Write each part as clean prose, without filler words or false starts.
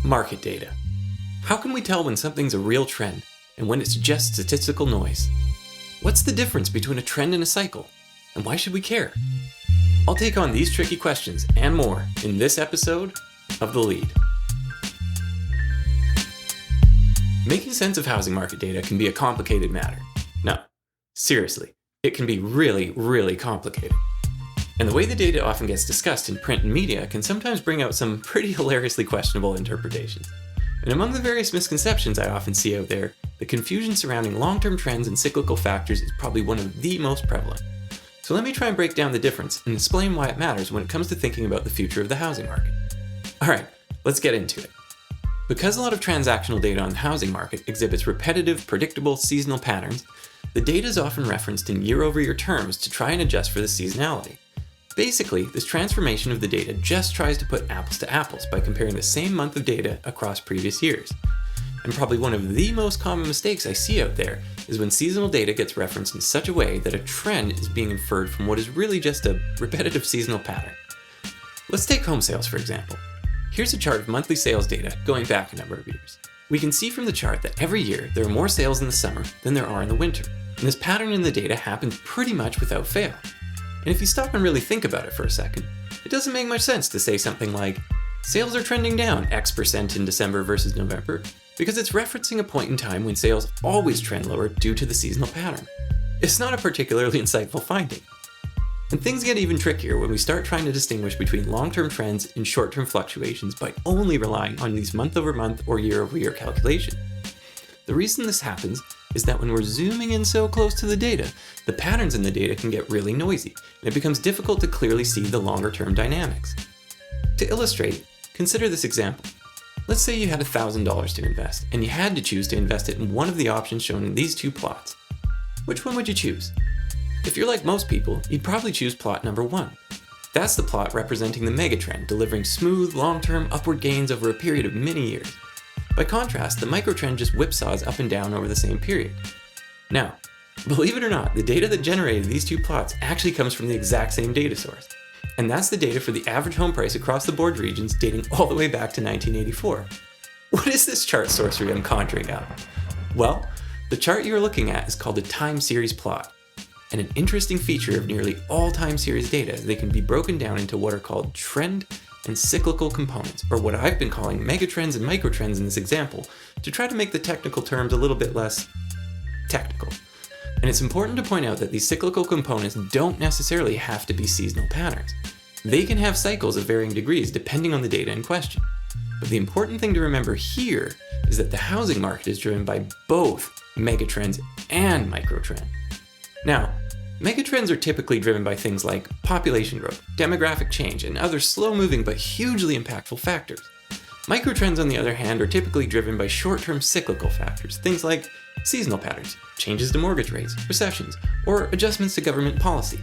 Market data. How can we tell when something's a real trend and when it's just statistical noise? What's the difference between a trend and a cycle? And why should we care? I'll take on these tricky questions and more in this episode of The Lead. Making sense of housing market data can be a complicated matter. No, seriously, it can be really, really complicated. And the way the data often gets discussed in print and media can sometimes bring out some pretty hilariously questionable interpretations. And among the various misconceptions I often see out there, the confusion surrounding long-term trends and cyclical factors is probably one of the most prevalent. So let me try and break down the difference and explain why it matters when it comes to thinking about the future of the housing market. Alright, let's get into it. Because a lot of transactional data on the housing market exhibits repetitive, predictable, seasonal patterns, the data is often referenced in year-over-year terms to try and adjust for the seasonality. Basically, this transformation of the data just tries to put apples to apples by comparing the same month of data across previous years. And probably one of the most common mistakes I see out there is when seasonal data gets referenced in such a way that a trend is being inferred from what is really just a repetitive seasonal pattern. Let's take home sales for example. Here's a chart of monthly sales data going back a number of years. We can see from the chart that every year there are more sales in the summer than there are in the winter, and this pattern in the data happens pretty much without fail. And if you stop and really think about it for a second, it doesn't make much sense to say something like, sales are trending down X% in December versus November, because it's referencing a point in time when sales always trend lower due to the seasonal pattern. It's not a particularly insightful finding. And things get even trickier when we start trying to distinguish between long-term trends and short-term fluctuations by only relying on these month-over-month or year-over-year calculations. The reason this happens is that when we're zooming in so close to the data, the patterns in the data can get really noisy, and it becomes difficult to clearly see the longer-term dynamics. To illustrate, consider this example. Let's say you had $1,000 to invest, and you had to choose to invest it in one of the options shown in these two plots. Which one would you choose? If you're like most people, you'd probably choose plot number 1. That's the plot representing the megatrend, delivering smooth, long-term upward gains over a period of many years. By contrast, the microtrend just whipsaws up and down over the same period. Now, believe it or not, the data that generated these two plots actually comes from the exact same data source. And that's the data for the average home price across the board regions dating all the way back to 1984. What is this chart sorcery I'm conjuring up? Well, the chart you're looking at is called a time series plot. And an interesting feature of nearly all time series data is they can be broken down into what are called trend and cyclical components, or what I've been calling megatrends and microtrends in this example, to try to make the technical terms a little bit less technical. And it's important to point out that these cyclical components don't necessarily have to be seasonal patterns. They can have cycles of varying degrees depending on the data in question. But the important thing to remember here is that the housing market is driven by both megatrends and microtrends. Now, megatrends are typically driven by things like population growth, demographic change, and other slow-moving but hugely impactful factors. Microtrends, on the other hand, are typically driven by short-term cyclical factors, things like seasonal patterns, changes to mortgage rates, recessions, or adjustments to government policy.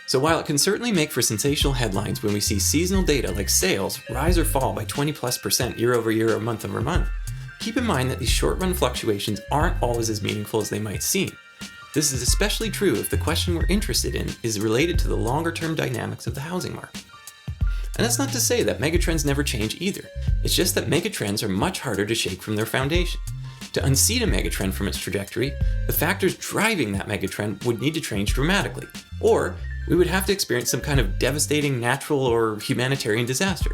So while it can certainly make for sensational headlines when we see seasonal data like sales rise or fall by 20+% year over year or month over month, keep in mind that these short-run fluctuations aren't always as meaningful as they might seem. This is especially true if the question we're interested in is related to the longer-term dynamics of the housing market. And that's not to say that megatrends never change either. It's just that megatrends are much harder to shake from their foundation. To unseat a megatrend from its trajectory, the factors driving that megatrend would need to change dramatically, or we would have to experience some kind of devastating natural or humanitarian disaster,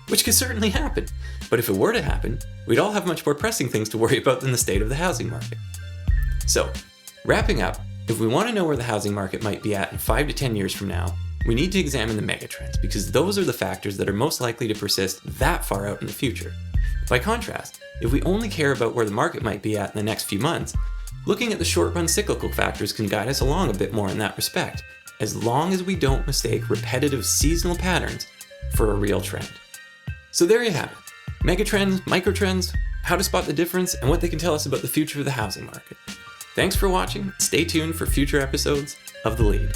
which could certainly happen. But if it were to happen, we'd all have much more pressing things to worry about than the state of the housing market. So, wrapping up, if we want to know where the housing market might be at in 5 to 10 years from now, we need to examine the megatrends because those are the factors that are most likely to persist that far out in the future. By contrast, if we only care about where the market might be at in the next few months, looking at the short-run cyclical factors can guide us along a bit more in that respect, as long as we don't mistake repetitive seasonal patterns for a real trend. So there you have it. Megatrends, microtrends, how to spot the difference, and what they can tell us about the future of the housing market. Thanks for watching. Stay tuned for future episodes of The Lead.